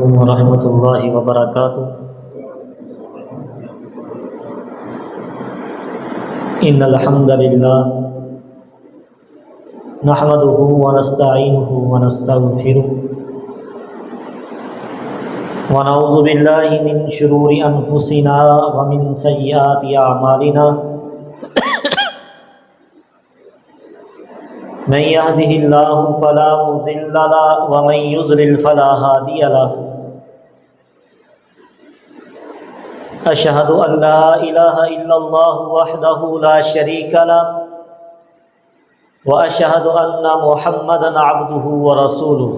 علیکم ورحمۃ اللہ وبرکاتہ۔ ان الحمد للہ نحمده ونستعینه ونستغفره ونعوذ باللہ من شرور انفسنا ومن سیئات اعمالنا من يهده الله فلا مضل له ومن يضلل فلا هادي له أشهد أن لا إله إلا الله وحده لا شريك له وأشهد أن محمدا عبده ورسوله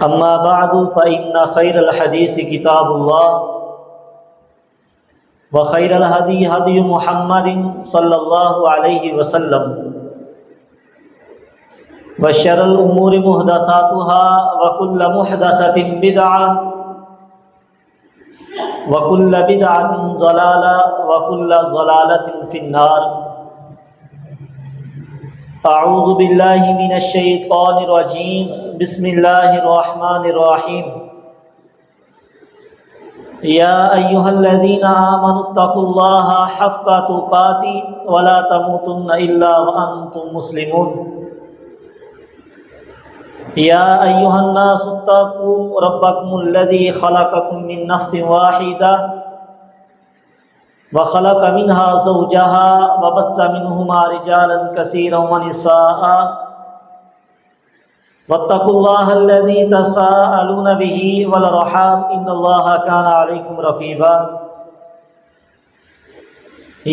أما بعد فإن خير الحديث كتاب الله وخير الهدي هدي محمد صلى الله عليه وسلم وشر الأمور محدثاتها وكل محدثة بدعة وكل بدعة ضلالة وكل ضلالة في النار۔ أعوذ بالله من الشيطان الرجيم، بسم الله الرحمن الرحيم۔ يا أيها الذين آمنوا اتقوا الله حق تقاته ولا تموتن إلا وأنتم مسلمون۔ يا أيها الناس اتقوا ربكم الذي خلقكم من نفس واحدة وخلق منها زوجها وبث منهما رجالا كثيرا ونساء واتقوا الله الذي تساءلون به والأرحام إن الله كان عليكم رقيبا۔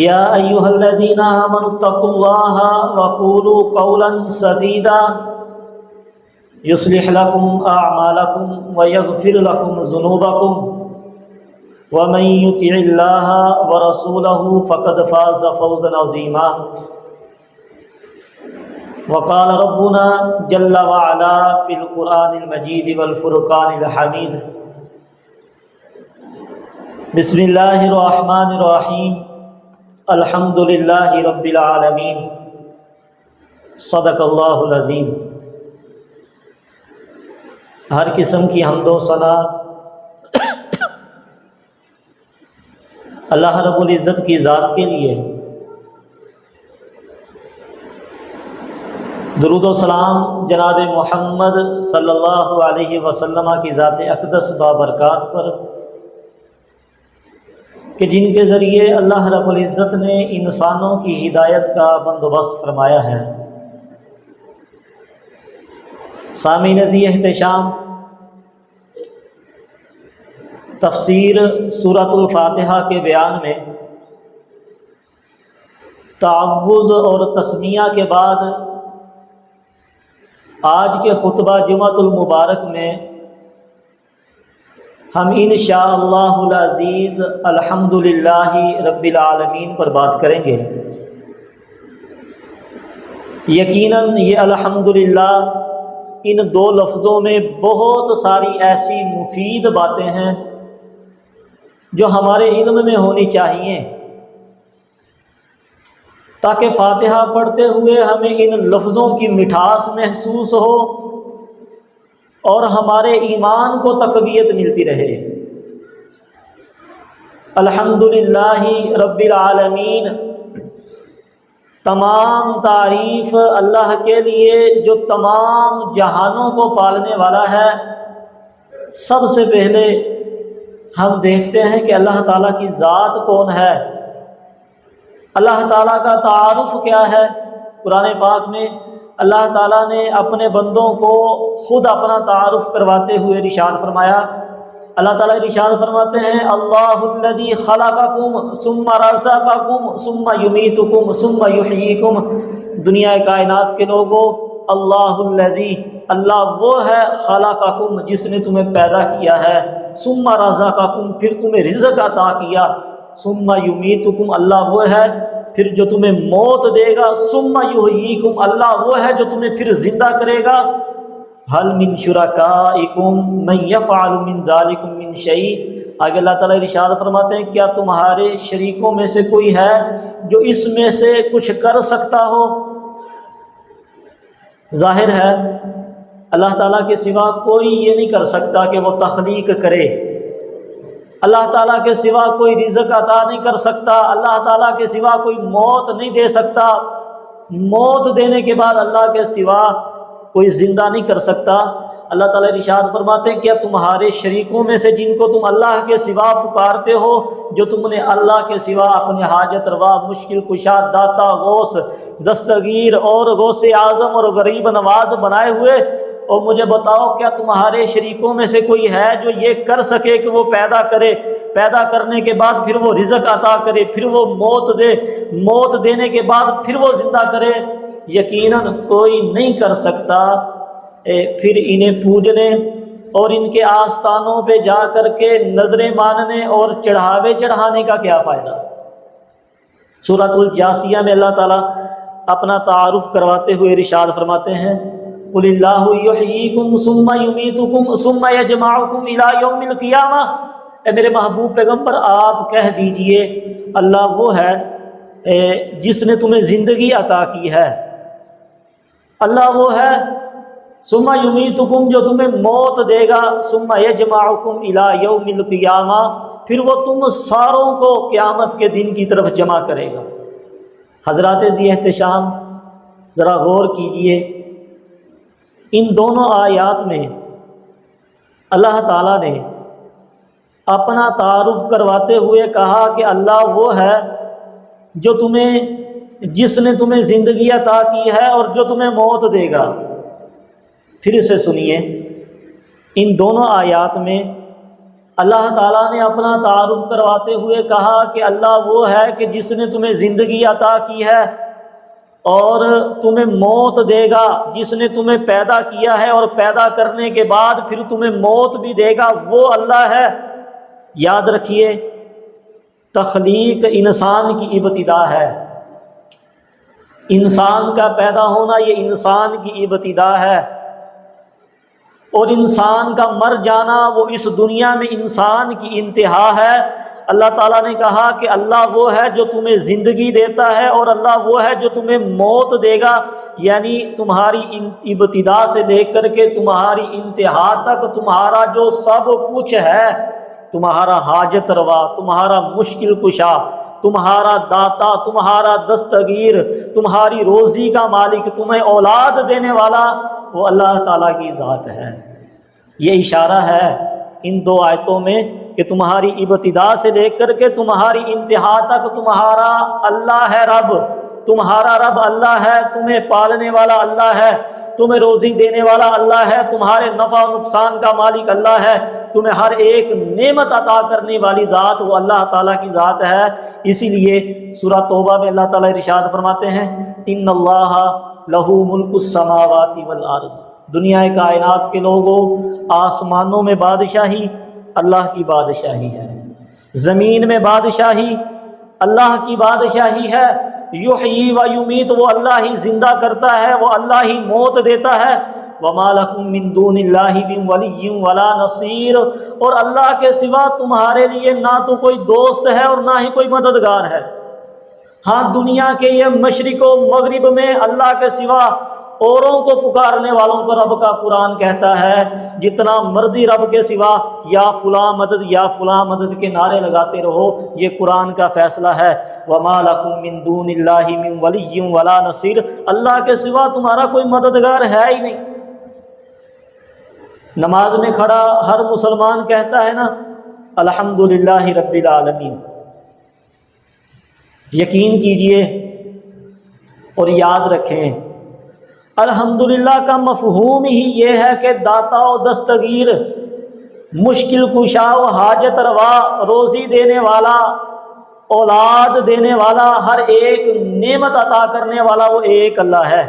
يا أيها الذين آمنوا اتقوا الله وقولوا قولا سديدا يصلح لكم أعمالكم ويغفر لكم ذنوبكم ومن يطع الله ورسوله فقد فاز فوزا عظيما۔ وقال ربنا جل وعلا في القرآن المجيد والفرقان الحميد، بسم الله الرحمن الرحيم، الحمد لله رب العالمين، صدق اللہ العظیم۔ ہر قسم کی حمد و ثنا اللہ رب العزت کی ذات کے لیے، درود و سلام جناب محمد صلی اللہ علیہ وسلم کی ذات اقدس بابرکات پر کہ جن کے ذریعے اللہ رب العزت نے انسانوں کی ہدایت کا بندوبست فرمایا ہے۔ سامعین ذی احتشام، تفسیر سورۃ الفاتحہ کے بیان میں تعوذ اور تسمیہ کے بعد آج کے خطبہ جمعۃ المبارک میں ہم انشاءاللہ العزیز الحمدللہ رب العالمین پر بات کریں گے۔ یقیناً یہ الحمدللہ ان دو لفظوں میں بہت ساری ایسی مفید باتیں ہیں جو ہمارے علم میں ہونی چاہیے، تاکہ فاتحہ پڑھتے ہوئے ہمیں ان لفظوں کی مٹھاس محسوس ہو اور ہمارے ایمان کو تقویت ملتی رہے۔ الحمدللہ رب العالمین، تمام تعریف اللہ کے لیے جو تمام جہانوں کو پالنے والا ہے۔ سب سے پہلے ہم دیکھتے ہیں کہ اللہ تعالیٰ کی ذات کون ہے، اللہ تعالیٰ کا تعارف کیا ہے۔ قرآن پاک میں اللہ تعالیٰ نے اپنے بندوں کو خود اپنا تعارف کرواتے ہوئے ارشاد فرمایا۔ اللہ تعالیٰ ارشاد فرماتے ہیں، اللہ الذی خلقکم ثم رزقکم ثم یمیتکم ثم یحییکم۔ دنیا کائنات کے لوگوں، اللہ الذی، اللہ وہ ہے، خلقکم، جس نے تمہیں پیدا کیا ہے، ثم رزقکم، پھر تمہیں رزق عطا کیا، ثم یمیتکم، اللہ وہ ہے پھر جو تمہیں موت دے گا، ثم یحییکم، اللہ وہ ہے جو تمہیں پھر زندہ کرے گا۔ هل من شرکائکم من یفعل من ذلکم من شیء۔ آگے اللہ تعالیٰ ارشاد فرماتے ہیں، کیا تمہارے شریکوں میں سے کوئی ہے جو اس میں سے کچھ کر سکتا ہو؟ ظاہر ہے اللہ تعالیٰ کے سوا کوئی یہ نہیں کر سکتا کہ وہ تخلیق کرے، اللہ تعالیٰ کے سوا کوئی رزق عطا نہیں کر سکتا، اللہ تعالیٰ کے سوا کوئی موت نہیں دے سکتا، موت دینے کے بعد اللہ کے سوا کوئی زندہ نہیں کر سکتا۔ اللہ تعالیٰ ارشاد فرماتے ہیں کیا تمہارے شریکوں میں سے جن کو تم اللہ کے سوا پکارتے ہو، جو تم نے اللہ کے سوا اپنے حاجت روا، مشکل کشا، داتا، غوث، دستگیر اور غوث اعظم اور غریب نواز بنائے ہوئے، اور مجھے بتاؤ کیا تمہارے شریکوں میں سے کوئی ہے جو یہ کر سکے کہ وہ پیدا کرے، پیدا کرنے کے بعد پھر وہ رزق عطا کرے، پھر وہ موت دے، موت دینے کے بعد پھر وہ زندہ کرے؟ یقیناً کوئی نہیں کر سکتا۔ پھر انہیں پوجنے اور ان کے آستانوں پہ جا کر کے نظریں ماننے اور چڑھاوے چڑھانے کا کیا فائدہ؟ سورۃ الجاثیہ میں اللہ تعالیٰ اپنا تعارف کرواتے ہوئے ارشاد فرماتے ہیں قُلِ اللَّهُ يُحْيِيكُمْ ثُمَّ يُمِيتُكُمْ ثُمَّ يَجْمَعُكُمْ إِلَىٰ يَوْمِ الْقِيَامَةِ۔ اے میرے محبوب پیغمبر آپ کہہ دیجئے اللہ وہ ہے جس نے تمہیں زندگی عطا کی ہے، اللہ وہ ہے ثم یمیتکم جو تمہیں موت دے گا، ثم یجمعکم الی یوم القیامہ پھر وہ تم ساروں کو قیامت کے دن کی طرف جمع کرے گا۔ حضرات ذی احتشام ذرا غور کیجئے، ان دونوں آیات میں اللہ تعالیٰ نے اپنا تعارف کرواتے ہوئے کہا کہ اللہ وہ ہے جو جس نے تمہیں زندگی عطا کی ہے اور جو تمہیں موت دے گا۔ پھر اسے سنیے، ان دونوں آیات میں اللہ تعالیٰ نے اپنا تعارف کرواتے ہوئے کہا کہ اللہ وہ ہے کہ جس نے تمہیں زندگی عطا کی ہے اور تمہیں موت دے گا، جس نے تمہیں پیدا کیا ہے اور پیدا کرنے کے بعد پھر تمہیں موت بھی دے گا، وہ اللہ ہے۔ یاد رکھیے تخلیق انسان کی ابتدا ہے، انسان کا پیدا ہونا یہ انسان کی ابتدا ہے، اور انسان کا مر جانا وہ اس دنیا میں انسان کی انتہا ہے۔ اللہ تعالیٰ نے کہا کہ اللہ وہ ہے جو تمہیں زندگی دیتا ہے اور اللہ وہ ہے جو تمہیں موت دے گا، یعنی تمہاری ابتدا سے لے کر کے تمہاری انتہا تک تمہارا جو سب کچھ ہے، تمہارا حاجت روا، تمہارا مشکل کشا، تمہارا داتا، تمہارا دستگیر، تمہاری روزی کا مالک، تمہیں اولاد دینے والا وہ اللہ تعالیٰ کی ذات ہے۔ یہ اشارہ ہے ان دو آیتوں میں کہ تمہاری ابتدا سے لے کر کے تمہاری انتہا تک تمہارا اللہ ہے رب، تمہارا رب اللہ ہے، تمہیں پالنے والا اللہ ہے، تمہیں روزی دینے والا اللہ ہے، تمہارے نفع و نقصان کا مالک اللہ ہے، تمہیں ہر ایک نعمت عطا کرنے والی ذات وہ اللہ تعالیٰ کی ذات ہے۔ اسی لیے سورہ توبہ میں اللہ تعالیٰ ارشاد فرماتے ہیں ان اللہ لہ ملک السماوات والارض، دنیا کائنات کے لوگوں آسمانوں میں بادشاہی اللہ کی بادشاہی ہے، زمین میں بادشاہی اللہ کی بادشاہی ہے، یحیی و یمیت وہ اللہ ہی زندہ کرتا ہے، وہ اللہ ہی موت دیتا ہے، وما لکم من دون اللہ من ولی ولا نصیر، اور اللہ کے سوا تمہارے لیے نہ تو کوئی دوست ہے اور نہ ہی کوئی مددگار ہے۔ ہاں دنیا کے یہ مشرق و مغرب میں اللہ کے سوا اوروں کو پکارنے والوں کو رب کا قرآن کہتا ہے جتنا مرضی رب کے سوا یا فلاں مدد یا فلاں مدد کے نعرے لگاتے رہو، یہ قرآن کا فیصلہ ہے۔ وما لکم من دون اللہ من ولی ولا نصیر، اللہ کے سوا تمہارا کوئی مددگار ہے ہی نہیں۔ نماز میں کھڑا ہر مسلمان کہتا ہے نا الحمدللہ رب العالمین، یقین کیجئے اور یاد رکھیں الحمدللہ کا مفہوم ہی یہ ہے کہ داتا و دستگیر، مشکل کشا و حاجت روا، روزی دینے والا، اولاد دینے والا، ہر ایک نعمت عطا کرنے والا وہ ایک اللہ ہے۔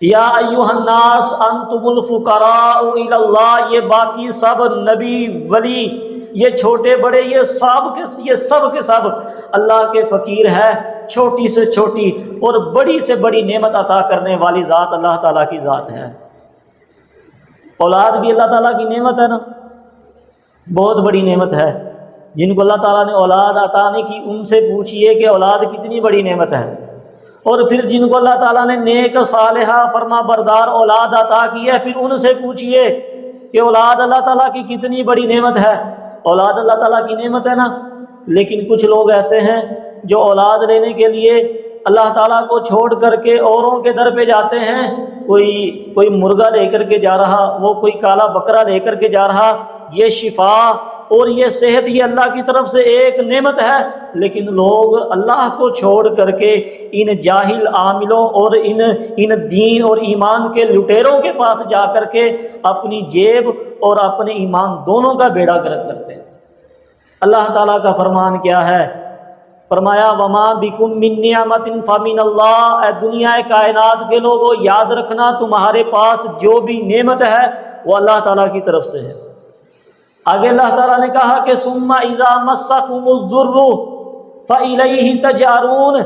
یا ایھا الناس انتم الفقراء الی اللہ، یہ باقی سب نبی ولی، یہ چھوٹے بڑے، یہ سب کے سب اللہ کے فقیر ہے، چھوٹی سے چھوٹی اور بڑی سے بڑی نعمت عطا کرنے والی ذات اللہ تعالیٰ کی ذات ہے۔ اولاد بھی اللہ تعالیٰ کی نعمت ہے نا، بہت بڑی نعمت ہے۔ جن کو اللہ تعالیٰ نے اولاد عطا نہیں کی ان سے پوچھئے کہ اولاد کتنی بڑی نعمت ہے۔ اور پھر جن کو اللہ تعالیٰ نے نیک صالحہ فرما بردار اولاد عطا کی ہے، پھر ان سے پوچھئے کہ اولاد اللہ تعالیٰ کی کتنی بڑی نعمت ہے۔ اولاد اللہ تعالیٰ کی نعمت ہے نا، لیکن کچھ لوگ ایسے ہیں جو اولاد لینے کے لیے اللہ تعالیٰ کو چھوڑ کر کے اوروں کے در پہ جاتے ہیں۔ کوئی مرغا لے کر کے جا رہا، وہ کوئی کالا بکرا لے کر کے جا رہا۔ یہ شفا اور یہ صحت یہ اللہ کی طرف سے ایک نعمت ہے، لیکن لوگ اللہ کو چھوڑ کر کے ان جاہل عاملوں اور ان دین اور ایمان کے لٹیروں کے پاس جا کر کے اپنی جیب اور اپنے ایمان دونوں کا بیڑا گرک کرتے ہیں۔ اللہ تعالیٰ کا فرمان کیا ہے؟ فرمایا وما بکم من نعمت فمن اللہ، اے دنیا کائنات کے لوگوں یاد رکھنا تمہارے پاس جو بھی نعمت ہے وہ اللہ تعالیٰ کی طرف سے ہے۔ آگے اللہ تعالیٰ نے کہا کہ ثم اذا مسکم الضر فالیہ تجارون،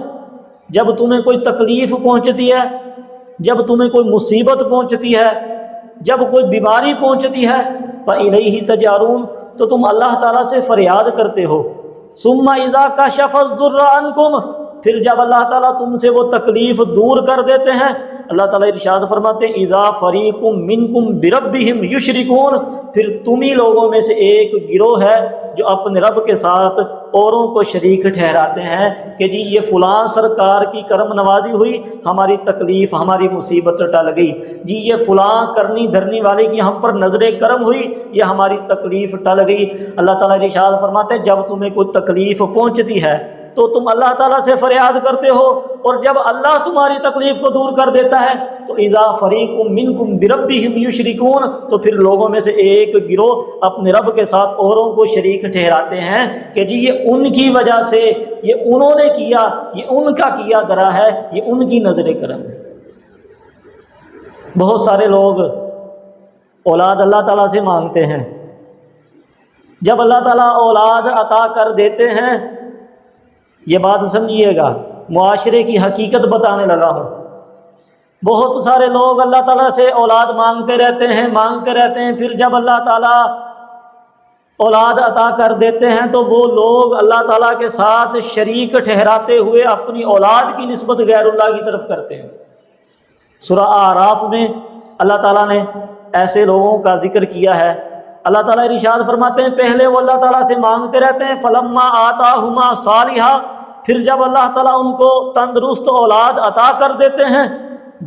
جب تمہیں کوئی تکلیف پہنچتی ہے، جب تمہیں کوئی مصیبت پہنچتی ہے، جب کوئی بیماری پہنچتی ہے، فالیہ تجارون، تو تم اللہ تعالیٰ سے فریاد کرتے ہو۔ ثم اذا کشف الضر عنکم، پھر جب اللہ تعالیٰ تم سے وہ تکلیف دور کر دیتے ہیں، اللہ تعالیٰ ارشاد فرماتے ہیں اذا فریق منکم بربہم یشرکون، پھر تم ہی لوگوں میں سے ایک گروہ ہے جو اپنے رب کے ساتھ اوروں کو شریک ٹھہراتے ہیں کہ جی یہ فلاں سرکار کی کرم نوازی ہوئی، ہماری تکلیف ہماری مصیبت ٹل گئی، جی یہ فلاں کرنی دھرنی والے کی ہم پر نظر کرم ہوئی، یہ ہماری تکلیف ٹل گئی۔ اللہ تعالیٰ ارشاد فرماتے ہیں جب تمہیں کوئی تکلیف پہنچتی ہے تو تم اللہ تعالیٰ سے فریاد کرتے ہو، اور جب اللہ تمہاری تکلیف کو دور کر دیتا ہے تو اذا فریق منکم بربہم یشرکون، تو پھر لوگوں میں سے ایک گروہ اپنے رب کے ساتھ اوروں کو شریک ٹھہراتے ہیں کہ جی یہ ان کی وجہ سے، یہ انہوں نے کیا، یہ ان کا کیا درا ہے، یہ ان کی نظر کرم ہے۔ بہت سارے لوگ اولاد اللہ تعالیٰ سے مانگتے ہیں، جب اللہ تعالیٰ اولاد عطا کر دیتے ہیں، یہ بات سمجھیے گا، معاشرے کی حقیقت بتانے لگا ہوں، بہت سارے لوگ اللہ تعالیٰ سے اولاد مانگتے رہتے ہیں، پھر جب اللہ تعالیٰ اولاد عطا کر دیتے ہیں تو وہ لوگ اللہ تعالیٰ کے ساتھ شریک ٹھہراتے ہوئے اپنی اولاد کی نسبت غیر اللہ کی طرف کرتے ہیں۔ سورہ اعراف میں اللہ تعالیٰ نے ایسے لوگوں کا ذکر کیا ہے۔ اللہ تعالیٰ ارشاد فرماتے ہیں پہلے وہ اللہ تعالیٰ سے مانگتے رہتے ہیں، فلما آتاہما صالحا، پھر جب اللہ تعالیٰ ان کو تندرست اولاد عطا کر دیتے ہیں،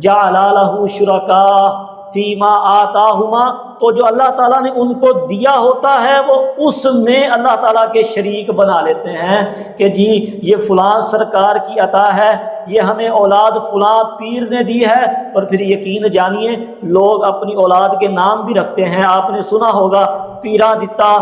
جعل لہ شرکاء فیما آتاہما، تو جو اللہ تعالیٰ نے ان کو دیا ہوتا ہے وہ اس میں اللہ تعالیٰ کے شریک بنا لیتے ہیں کہ جی یہ فلاں سرکار کی عطا ہے، یہ ہمیں اولاد فلاں پیر نے دی ہے۔ اور پھر یقین جانیے لوگ اپنی اولاد کے نام بھی رکھتے ہیں، آپ نے سنا ہوگا پیراں دتا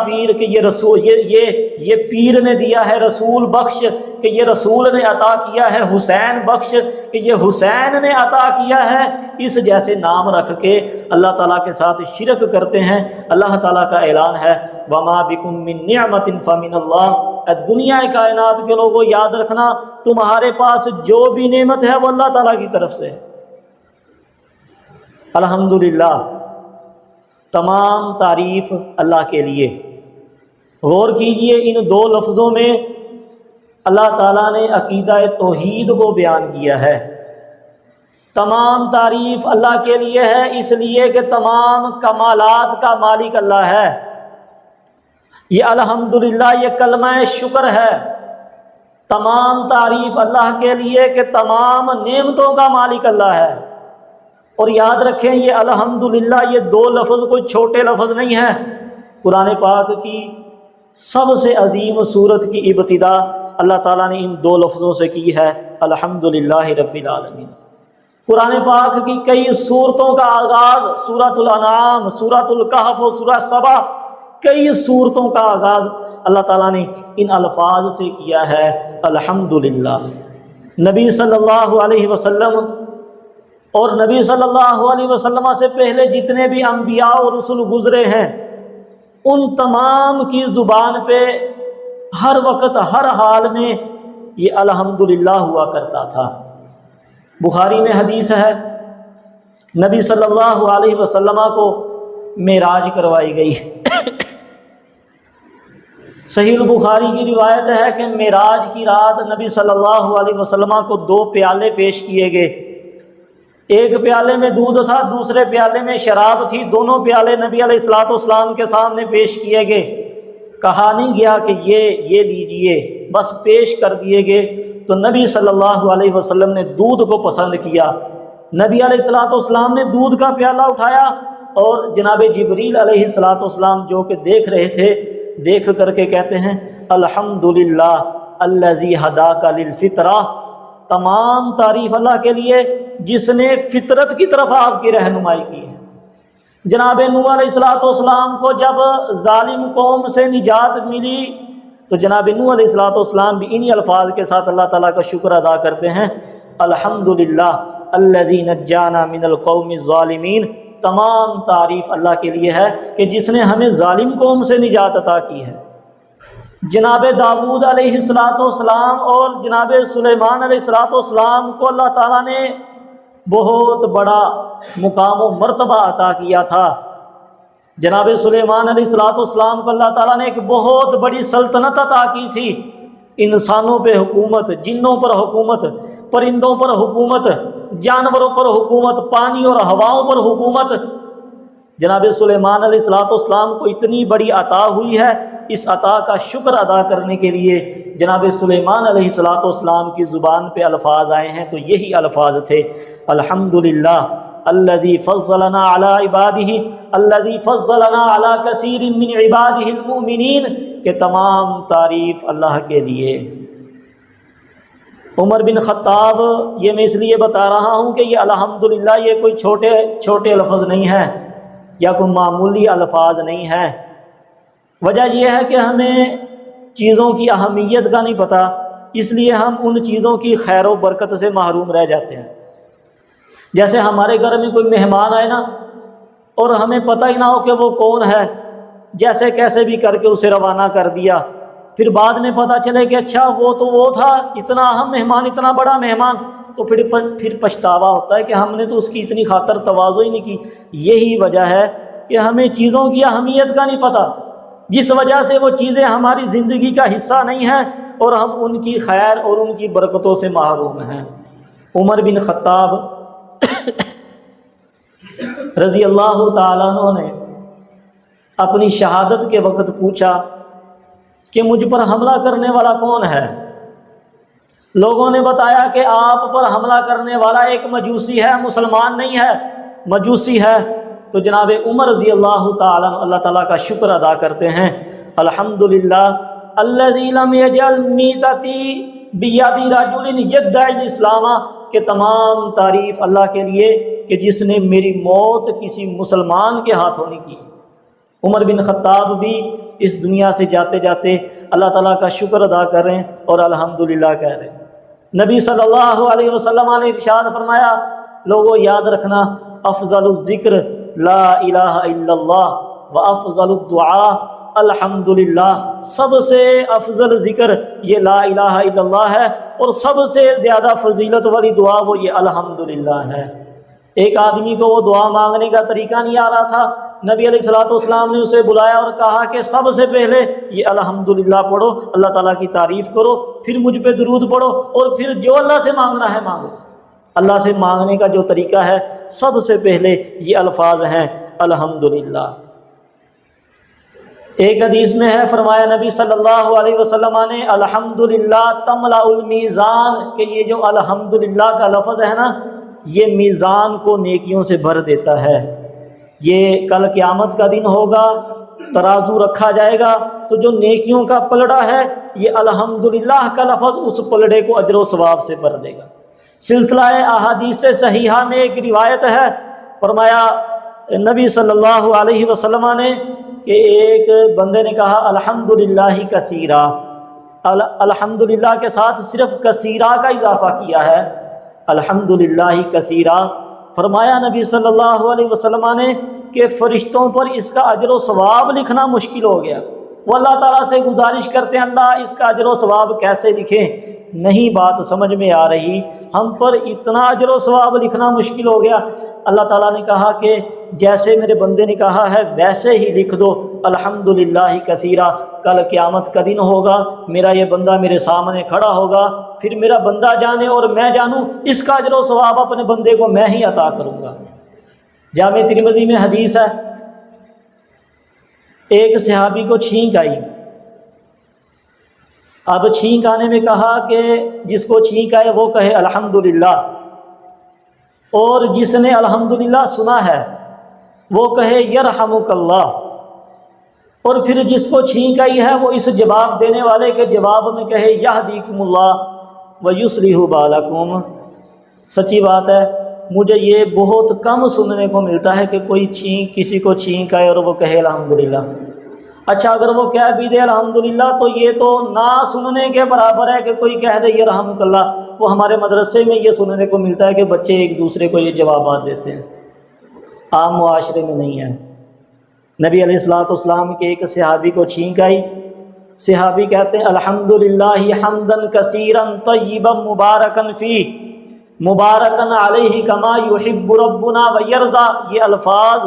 پیر کہ یہ رسول یہ پیر نے دیا ہے، رسول بخش کہ یہ رسول نے عطا کیا ہے، حسین بخش کہ یہ حسین نے عطا کیا ہے، اس جیسے نام رکھ کے اللہ تعالیٰ کے ساتھ شرک کرتے ہیں۔ اللہ تعالیٰ کا اعلان ہے وما بکم من نعمت فمن اللہ، اے دنیا کائنات کے لوگوں یاد رکھنا تمہارے پاس جو بھی نعمت ہے وہ اللہ تعالیٰ کی طرف سے ہے۔ الحمدللہ، تمام تعریف اللہ کے لیے۔ غور کیجئے ان دو لفظوں میں اللہ تعالیٰ نے عقیدہ توحید کو بیان کیا ہے۔ تمام تعریف اللہ کے لیے ہے، اس لیے کہ تمام کمالات کا مالک اللہ ہے۔ یہ الحمدللہ یہ کلمہ شکر ہے۔ تمام تعریف اللہ کے لیے کہ تمام نعمتوں کا مالک اللہ ہے۔ اور یاد رکھیں یہ الحمدللہ یہ دو لفظ کوئی چھوٹے لفظ نہیں ہیں۔ قرآن پاک کی سب سے عظیم سورت کی ابتدا اللہ تعالیٰ نے ان دو لفظوں سے کی ہے، الحمدللہ رب العالمین۔ قرآن پاک کی کئی سورتوں کا آغاز سورۃ الانعام، سورۃ الکہف اور سورہ سبا، کئی سورتوں کا آغاز اللہ تعالیٰ نے ان الفاظ سے کیا ہے، الحمدللہ۔ نبی صلی اللہ علیہ وسلم اور نبی صلی اللہ علیہ وسلم سے پہلے جتنے بھی انبیاء اور رسل گزرے ہیں ان تمام کی زبان پہ ہر وقت ہر حال میں یہ الحمدللہ ہوا کرتا تھا۔ بخاری میں حدیث ہے نبی صلی اللہ علیہ وسلم کو معراج کروائی گئی، صحیح البخاری کی روایت ہے کہ معراج کی رات نبی صلی اللہ علیہ وسلم کو 2 پیالے پیش کیے گئے، ایک پیالے میں دودھ تھا، دوسرے پیالے میں شراب تھی، دونوں پیالے نبی علیہ الصلوۃ والسلام کے سامنے پیش کیے گئے، کہا نہیں گیا کہ یہ لیجئے، بس پیش کر دیے گئے۔ تو نبی صلی اللہ علیہ وسلم نے دودھ کو پسند کیا، نبی علیہ الصلوۃ والسلام نے دودھ کا پیالہ اٹھایا، اور جناب جبریل علیہ الصلوۃ والسلام جو کہ دیکھ رہے تھے، دیکھ کر کے کہتے ہیں الحمدللہ الذی ہداک للفطرہ، تمام تعریف اللہ کے لیے جس نے فطرت کی طرف آپ کی رہنمائی کی ہے۔ جناب نوح علیہ الصلوۃ والسلام کو جب ظالم قوم سے نجات ملی تو جناب نوح علیہ الصلوۃ والسلام بھی انہی الفاظ کے ساتھ اللہ تعالیٰ کا شکر ادا کرتے ہیں، الحمدللہ الذی نجانا من القوم الظالمین، تمام تعریف اللہ کے لیے ہے کہ جس نے ہمیں ظالم قوم سے نجات عطا کی ہے۔ جناب داؤد علیہ السلام اور جناب سلیمان علیہ السلام کو اللہ تعالیٰ نے بہت بڑا مقام و مرتبہ عطا کیا تھا۔ جناب سلیمان علیہ السلام کو اللہ تعالیٰ نے ایک بہت بڑی سلطنت عطا کی تھی، انسانوں پہ حکومت، جنوں پر حکومت، پرندوں پر حکومت، جانوروں پر حکومت، پانی اور ہواؤں پر حکومت۔ جناب سلیمان علیہ السلام کو اتنی بڑی عطا ہوئی ہے، اس عطا کا شکر ادا کرنے کے لیے جناب سلیمان علیہ السلام کی زبان پہ الفاظ آئے ہیں، تو یہی الفاظ تھے، الحمدللہ الذی فضلنا علی عبادہ الذی فضلنا علی کثیر من عبادہ المؤمنین، کہ تمام تعریف اللہ کے لیے۔ عمر بن خطاب، یہ میں اس لیے بتا رہا ہوں کہ یہ الحمدللہ یہ کوئی چھوٹے لفظ نہیں ہے یا کوئی معمولی الفاظ نہیں ہے۔ وجہ یہ ہے کہ ہمیں چیزوں کی اہمیت کا نہیں پتہ، اس لیے ہم ان چیزوں کی خیر و برکت سے محروم رہ جاتے ہیں۔ جیسے ہمارے گھر میں کوئی مہمان آئے نا اور ہمیں پتہ ہی نہ ہو کہ وہ کون ہے، جیسے کیسے بھی کر کے اسے روانہ کر دیا، پھر بعد میں پتہ چلے کہ اچھا وہ تو وہ تھا، اتنا اہم مہمان، اتنا بڑا مہمان، تو پھر پچھتاوا ہوتا ہے کہ ہم نے تو اس کی اتنی خاطر تواضع ہی نہیں کی۔ یہی وجہ ہے کہ ہمیں چیزوں کی اہمیت کا نہیں پتہ، جس وجہ سے وہ چیزیں ہماری زندگی کا حصہ نہیں ہیں اور ہم ان کی خیر اور ان کی برکتوں سے محروم ہیں۔ عمر بن خطاب رضی اللہ تعالیٰ عنہ نے اپنی شہادت کے وقت پوچھا کہ مجھ پر حملہ کرنے والا کون ہے؟ لوگوں نے بتایا کہ آپ پر حملہ کرنے والا ایک مجوسی ہے، مسلمان نہیں ہے، مجوسی ہے۔ تو جناب عمر رضی اللہ تعالیٰ اللہ تعالیٰ کا شکر ادا کرتے ہیں، الحمدللہ الذی لم یجعل میتتی بیاد رجل یدعی الاسلام، کہ تمام تعریف اللہ کے لیے کہ جس نے میری موت کسی مسلمان کے ہاتھوں نہیں کی۔ عمر بن خطاب بھی اس دنیا سے جاتے جاتے اللہ تعالیٰ کا شکر ادا کر رہے ہیں اور الحمدللہ کہہ رہے ہیں۔ نبی صلی اللہ علیہ وسلم نے ارشاد فرمایا، لوگوں یاد رکھنا، افضل الذکر لا الہ الا اللہ و افضل الدعاء الحمدللہ، سب سے افضل ذکر یہ لا الہ الا اللہ ہے، اور سب سے زیادہ فضیلت والی دعا وہ یہ الحمدللہ ہے۔ ایک آدمی کو وہ دعا مانگنے کا طریقہ نہیں آ رہا تھا، نبی علیہ الصلوۃ والسلام نے اسے بلایا اور کہا کہ سب سے پہلے یہ الحمدللہ پڑھو، اللہ تعالیٰ کی تعریف کرو، پھر مجھ پہ درود پڑھو، اور پھر جو اللہ سے مانگنا ہے مانگو۔ اللہ سے مانگنے کا جو طریقہ ہے سب سے پہلے یہ الفاظ ہیں الحمدللہ۔ ایک حدیث میں ہے، فرمایا نبی صلی اللہ علیہ وسلم نے، الحمدللہ تملأ المیزان، کہ یہ جو الحمدللہ کا لفظ ہے نا، یہ میزان کو نیکیوں سے بھر دیتا ہے۔ یہ کل قیامت کا دن ہوگا، ترازو رکھا جائے گا، تو جو نیکیوں کا پلڑا ہے یہ الحمدللہ کا لفظ اس پلڑے کو اجر و ثواب سے بھر دے گا۔ سلسلہ احادیث صحیحہ میں ایک روایت ہے، فرمایا نبی صلی اللہ علیہ وسلم نے کہ ایک بندے نے کہا الحمدللہ کثیرا، الحمدللہ کے ساتھ صرف کثیرا کا اضافہ کیا ہے، الحمدللہ کثیرا۔ فرمایا نبی صلی اللہ علیہ وسلم نے کہ فرشتوں پر اس کا اجر و ثواب لکھنا مشکل ہو گیا، وہ اللہ تعالیٰ سے گزارش کرتے ہیں اللہ اس کا اجر و ثواب کیسے لکھیں، نہیں بات سمجھ میں آ رہی، ہم پر اتنا اجر و ثواب لکھنا مشکل ہو گیا۔ اللہ تعالیٰ نے کہا کہ جیسے میرے بندے نے کہا ہے ویسے ہی لکھ دو الحمدللہ کثیرا، کل قیامت کا دن ہوگا، میرا یہ بندہ میرے سامنے کھڑا ہوگا، پھر میرا بندہ جانے اور میں جانوں، اس کا اجر و ثواب اپنے بندے کو میں ہی عطا کروں گا۔ جامع ترمذی میں حدیث ہے، ایک صحابی کو چھینک آئی، اب چھینک آنے میں کہا کہ جس کو چھینک آئے وہ کہے الحمدللہ، اور جس نے الحمدللہ سنا ہے وہ کہے یرحمک اللہ، اور پھر جس کو چھینک آئی ہے وہ اس جواب دینے والے کے جواب میں کہے یہدیکم اللہ ویصلح بالکم۔ سچی بات ہے، مجھے یہ بہت کم سننے کو ملتا ہے کہ کوئی کسی کو چھینک آئے اور وہ کہے الحمدللہ۔ اچھا اگر وہ کہہ بھی دے الحمدللہ تو یہ تو نہ سننے کے برابر ہے کہ کوئی کہہ دے یرحمک اللہ۔ وہ ہمارے مدرسے میں یہ سننے کو ملتا ہے کہ بچے ایک دوسرے کو یہ جوابات دیتے ہیں، عام معاشرے میں نہیں ہے۔ نبی علیہ الصلوۃ والسلام کے ایک صحابی کو چھینک آئی، صحابی کہتے ہیں الحمدللہ حمدا کثیرا طیبا مبارکا فیہ مبارکا علیہ کما یحب ربنا ویرضا۔ یہ الفاظ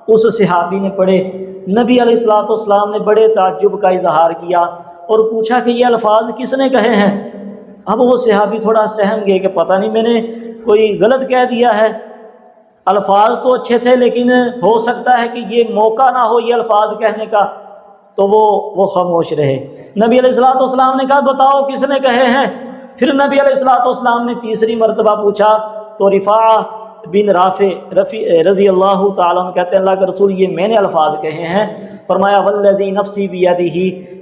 اس صحابی نے پڑھے، نبی علیہ الصلوۃ والسلام نے بڑے تعجب کا اظہار کیا اور پوچھا کہ یہ الفاظ کس نے کہے ہیں؟ اب وہ صحابی تھوڑا سہم گئے کہ پتہ نہیں میں نے کوئی غلط کہہ دیا ہے، الفاظ تو اچھے تھے لیکن ہو سکتا ہے کہ یہ موقع نہ ہو یہ الفاظ کہنے کا، تو وہ خاموش رہے۔ نبی علیہ الصلوۃ والسلام نے کہا بتاؤ کس نے کہے ہیں؟ پھر نبی علیہ الصلوۃ والسلام نے تیسری مرتبہ پوچھا تو رفاعہ بن رافع رضی اللہ تعالیٰ عنہ کہتے ہیں اللہ کے رسول یہ میں نے الفاظ کہے ہیں۔ فرمایا والذی نفسی بیدہ،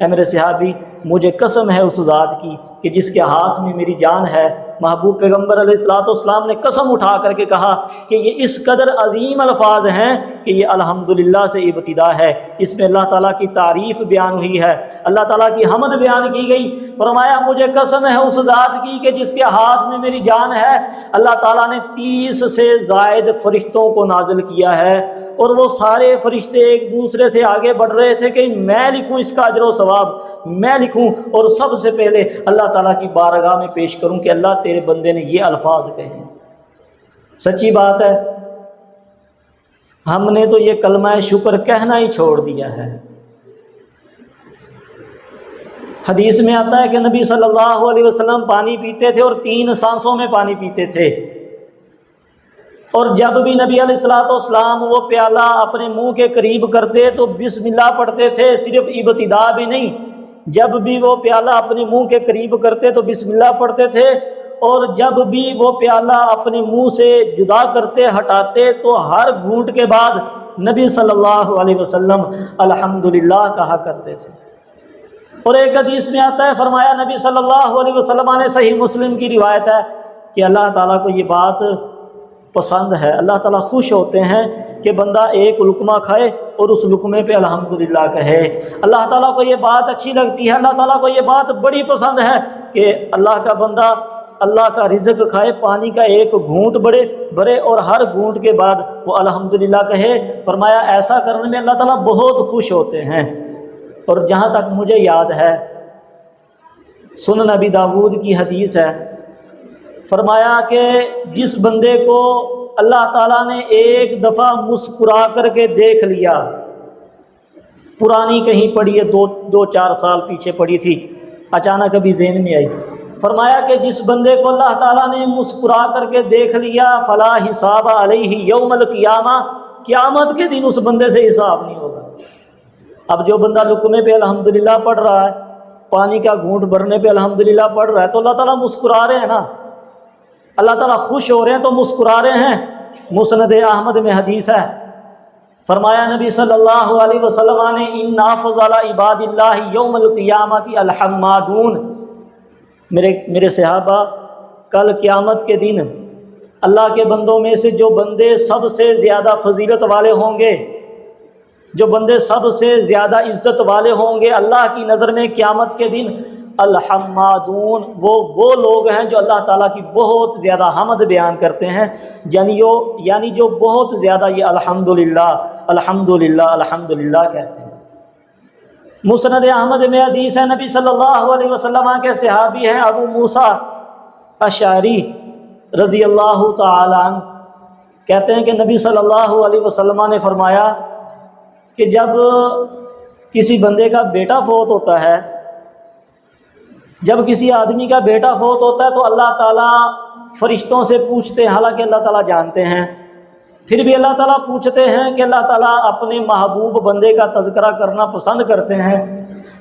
اے میرے صحابی مجھے قسم ہے اس ذات کی کہ جس کے ہاتھ میں میری جان ہے۔ محبوب پیغمبر علیہ الصلوۃ والسلام نے قسم اٹھا کر کے کہا کہ یہ اس قدر عظیم الفاظ ہیں کہ یہ الحمدللہ سے ابتدا ہے، اس میں اللہ تعالیٰ کی تعریف بیان ہوئی ہے، اللہ تعالیٰ کی حمد بیان کی گئی۔ فرمایا مجھے قسم ہے اس ذات کی کہ جس کے ہاتھ میں میری جان ہے، اللہ تعالیٰ نے 30 سے زائد فرشتوں کو نازل کیا ہے، اور وہ سارے فرشتے ایک دوسرے سے آگے بڑھ رہے تھے کہ میں لکھوں اس کا اجر و ثواب، میں لکھوں اور سب سے پہلے اللہ تعالیٰ کی بارگاہ میں پیش کروں کہ اللہ تیرے بندے نے یہ الفاظ کہے ہیں۔ سچی بات ہے، ہم نے تو یہ کلمہ شکر کہنا ہی چھوڑ دیا ہے۔ حدیث میں آتا ہے کہ نبی صلی اللہ علیہ وسلم پانی پیتے تھے اور 3 سانسوں میں پانی پیتے تھے، اور جب بھی نبی علیہ الصلوۃ والسلام وہ پیالہ اپنے منہ کے قریب کرتے تو بسم اللہ پڑھتے تھے، صرف ابتدا بھی نہیں، جب بھی وہ پیالہ اپنے منہ کے قریب کرتے تو بسم اللہ پڑھتے تھے، اور جب بھی وہ پیالہ اپنے منہ سے جدا کرتے ہٹاتے تو ہر گھونٹ کے بعد نبی صلی اللہ علیہ وسلم الحمدللہ کہا کرتے تھے۔ اور ایک حدیث میں آتا ہے فرمایا نبی صلی اللہ علیہ وسلم نے، صحیح مسلم کی روایت ہے کہ اللہ تعالیٰ کو یہ بات پسند ہے، اللہ تعالیٰ خوش ہوتے ہیں کہ بندہ ایک لقمہ کھائے اور اس لقمے پہ الحمدللہ کہے۔ اللہ تعالیٰ کو یہ بات اچھی لگتی ہے، اللہ تعالیٰ کو یہ بات بڑی پسند ہے کہ اللہ کا بندہ اللہ کا رزق کھائے، پانی کا ایک گھونٹ بڑے اور ہر گھونٹ کے بعد وہ الحمدللہ کہے۔ فرمایا ایسا کرنے میں اللہ تعالیٰ بہت خوش ہوتے ہیں۔ اور جہاں تک مجھے یاد ہے سنن ابی داؤد کی حدیث ہے، فرمایا کہ جس بندے کو اللہ تعالیٰ نے ایک دفعہ مسکرا کر کے دیکھ لیا، پرانی کہیں پڑھی ہے، 2-4 سال پیچھے پڑھی تھی، اچانک ابھی ذہن میں آئی، فرمایا کہ جس بندے کو اللہ تعالیٰ نے مسکرا کر کے دیکھ لیا فلا حساب علیہ یوم القیامہ، قیامت کے دن اس بندے سے حساب نہیں ہوگا۔ اب جو بندہ لقمے پہ الحمدللہ پڑھ رہا ہے، پانی کا گھونٹ بھرنے پہ الحمدللہ پڑھ رہا ہے، تو اللہ تعالیٰ مسکرا رہے ہیں نا، اللہ تعالیٰ خوش ہو رہے ہیں تو مسکرا رہے ہیں۔ مسند احمد میں حدیث ہے، فرمایا نبی صلی اللہ علیہ وسلم نے ان افضل عباد اللہ یوم القیامت الحمادون، میرے صحابہ کل قیامت کے دن اللہ کے بندوں میں سے جو بندے سب سے زیادہ فضیلت والے ہوں گے، جو بندے سب سے زیادہ عزت والے ہوں گے اللہ کی نظر میں قیامت کے دن، الحمادون، وہ لوگ ہیں جو اللہ تعالیٰ کی بہت زیادہ حمد بیان کرتے ہیں، یعنی جو بہت زیادہ یہ الحمدللہ الحمدللہ الحمدللہ کہتے ہیں۔ مسند احمد میں حدیث ہے، نبی صلی اللہ علیہ وسلم کے صحابی ہیں ابو موسیٰ اشعری رضی اللہ تعالی عنہ، کہتے ہیں کہ نبی صلی اللہ علیہ وسلم نے فرمایا کہ جب کسی بندے کا بیٹا فوت ہوتا ہے، جب کسی آدمی کا بیٹا فوت ہوتا ہے تو اللہ تعالیٰ فرشتوں سے پوچھتے ہیں، حالانکہ اللہ تعالیٰ جانتے ہیں، پھر بھی اللہ تعالیٰ پوچھتے ہیں کہ اللہ تعالیٰ اپنے محبوب بندے کا تذکرہ کرنا پسند کرتے ہیں۔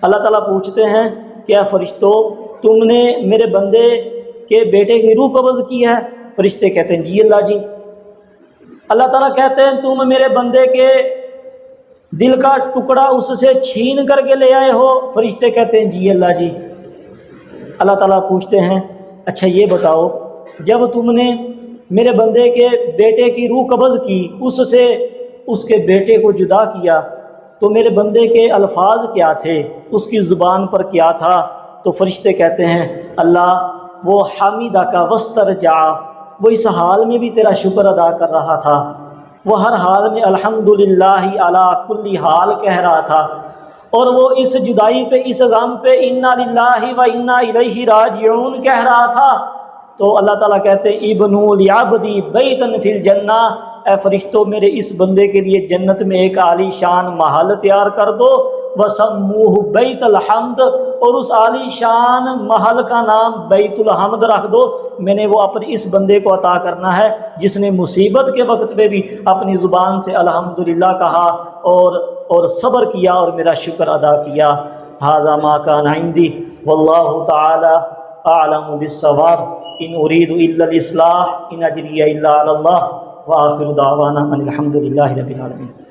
اللہ تعالیٰ پوچھتے ہیں کہ اے فرشتوں، تم نے میرے بندے کے بیٹے کی روح قبض کی ہے؟ فرشتے کہتے ہیں جی اللہ جی۔ اللہ تعالیٰ کہتے ہیں تم میرے بندے کے دل کا ٹکڑا اس سے چھین کر کے لے آئے ہو؟ فرشتے کہتے ہیں جی اللہ جی۔ اللہ تعالیٰ پوچھتے ہیں اچھا یہ بتاؤ، جب تم نے میرے بندے کے بیٹے کی روح قبض کی، اس سے اس کے بیٹے کو جدا کیا، تو میرے بندے کے الفاظ کیا تھے، اس کی زبان پر کیا تھا؟ تو فرشتے کہتے ہیں اللہ وہ حامدہ کا وسترجع، وہ اس حال میں بھی تیرا شکر ادا کر رہا تھا، وہ ہر حال میں الحمدللہ علی کل حال کہہ رہا تھا، اور وہ اس جدائی پہ، اس غم پہ انا للہ و انا الیہ راجعون کہہ رہا تھا۔ تو اللہ تعالیٰ کہتے ہیں ابنوا لعبدی بیتا فی الجنہ، اے فرشتوں میرے اس بندے کے لیے جنت میں ایک عالی شان محل تیار کر دو، وسموہ بیت الحمد، اور اس عالی شان محل کا نام بیت الحمد رکھ دو۔ میں نے وہ اپنے اس بندے کو عطا کرنا ہے جس نے مصیبت کے وقت پہ بھی اپنی زبان سے الحمدللہ کہا اور صبر کیا اور میرا شکر ادا کیا۔ ھذا ما کان عندی واللہ تعالی اعلم بالصواب، ان اريد الا الاصلاح ان اجری الا علی اللہ، وآخر دعوانا ان الحمد للہ رب العالمین۔